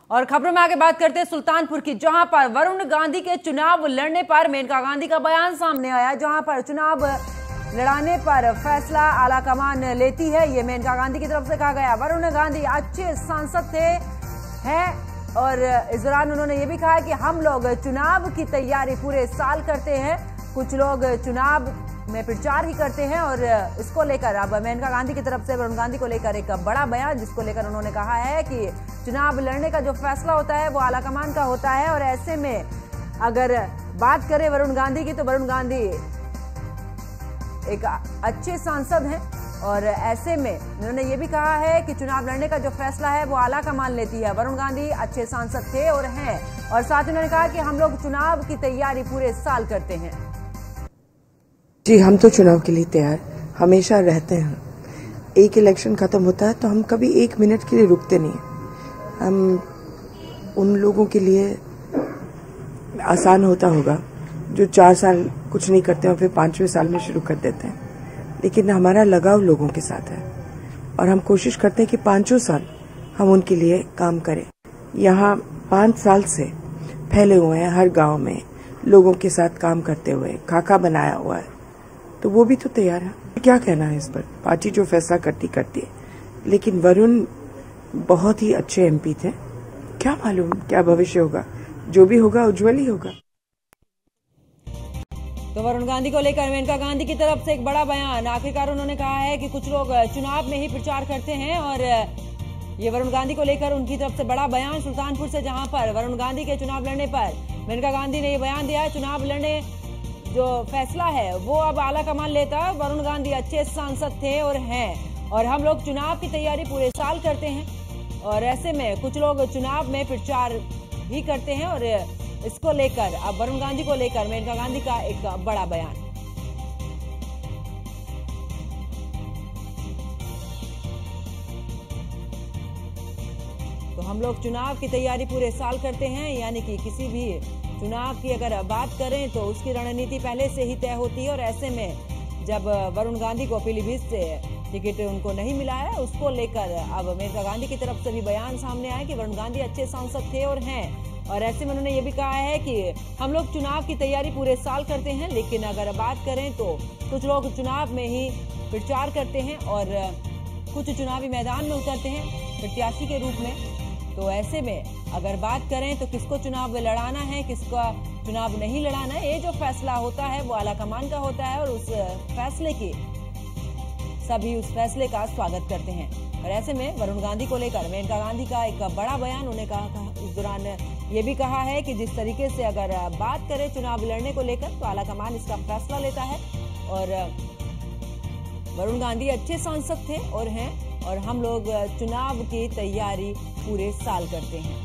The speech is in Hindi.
और खबरों में आगे बात करते हैं सुल्तानपुर की, जहां पर वरुण गांधी के चुनाव लड़ने पर मेनका गांधी का बयान सामने आया। जहां पर चुनाव लड़ाने पर फैसला आलाकमान लेती है, ये मेनका गांधी की तरफ से कहा गया। वरुण गांधी अच्छे सांसद हैं और इस दौरान उन्होंने ये भी कहा कि हम लोग चुनाव की तैयारी पूरे साल करते हैं। कुछ लोग चुनाव में प्रचार ही करते हैं और इसको लेकर अब मेनका गांधी की तरफ से वरुण गांधी को लेकर एक बड़ा बयान, जिसको लेकर उन्होंने कहा है कि चुनाव लड़ने का जो फैसला होता है वो आलाकमान का होता है। और ऐसे में अगर बात करें वरुण गांधी की, तो वरुण गांधी एक अच्छे सांसद हैं और ऐसे में उन्होंने ये भी कहा है कि चुनाव लड़ने का जो फैसला है वो आलाकमान लेती है। वरुण गांधी अच्छे सांसद थे और हैं, और साथ ही उन्होंने कहा कि हम लोग चुनाव की तैयारी पूरे साल करते हैं। जी, हम तो चुनाव के लिए तैयार हमेशा रहते हैं। एक इलेक्शन खत्म होता है तो हम कभी एक मिनट के लिए रुकते नहीं। हम उन लोगों के लिए आसान होता होगा जो 4 साल कुछ नहीं करते और फिर 5वें साल में शुरू कर देते हैं, लेकिन हमारा लगाव लोगों के साथ है और हम कोशिश करते हैं कि 5 साल हम उनके लिए काम करें। यहाँ 5 साल से फैले हुए हैं, हर गांव में लोगों के साथ काम करते हुए खाका बनाया हुआ है, तो वो भी तो तैयार है। क्या कहना है इस पर? पार्टी जो फैसला करती है, लेकिन वरुण बहुत ही अच्छे एमपी थे। क्या मालूम क्या भविष्य होगा, जो भी होगा उज्जवल ही होगा। तो वरुण गांधी को लेकर मेनका गांधी की तरफ से एक बड़ा बयान। आखिरकार उन्होंने कहा है कि कुछ लोग चुनाव में ही प्रचार करते हैं और ये वरुण गांधी को लेकर उनकी तरफ से बड़ा बयान सुल्तानपुर से, जहां पर वरुण गांधी के चुनाव लड़ने पर मेनका गांधी ने ये बयान दिया है। चुनाव लड़ने जो फैसला है वो अब आलाकमान लेता है। वरुण गांधी अच्छे सांसद थे और हैं, और हम लोग चुनाव की तैयारी पूरे साल करते हैं और ऐसे में कुछ लोग चुनाव में प्रचार भी करते हैं। और इसको लेकर अब वरुण गांधी को लेकर मेनका गांधी का एक बड़ा बयान। तो हम लोग चुनाव की तैयारी पूरे साल करते हैं, यानी कि किसी भी चुनाव की अगर बात करें तो उसकी रणनीति पहले से ही तय होती है। और ऐसे में जब वरुण गांधी को पीलीभीत से टिकट उनको नहीं मिला है, उसको लेकर अब मेनका गांधी की तरफ से भी बयान सामने आया कि वरुण गांधी अच्छे सांसद थे और हैं, और ऐसे में उन्होंने ये भी कहा है कि हम लोग चुनाव की तैयारी पूरे साल करते हैं। लेकिन अगर बात करें तो कुछ लोग चुनाव में ही प्रचार करते हैं और कुछ चुनावी मैदान में उतरते हैं प्रत्याशी के रूप में। तो ऐसे में अगर बात करें तो किसको चुनाव लड़ाना है, किसका चुनाव नहीं लड़ाना है, ये जो फैसला होता है वो आलाकमान का होता है और उस फैसले की सभी उस फैसले का स्वागत करते हैं। और ऐसे में वरुण गांधी को लेकर मेनका गांधी का एक बड़ा बयान। उन्हें कहा इस दौरान ये भी कहा है कि जिस तरीके से अगर बात करें चुनाव लड़ने को लेकर तो आलाकमान इसका फैसला लेता है और वरुण गांधी अच्छे सांसद थे और हैं, और हम लोग चुनाव की तैयारी पूरे साल करते हैं।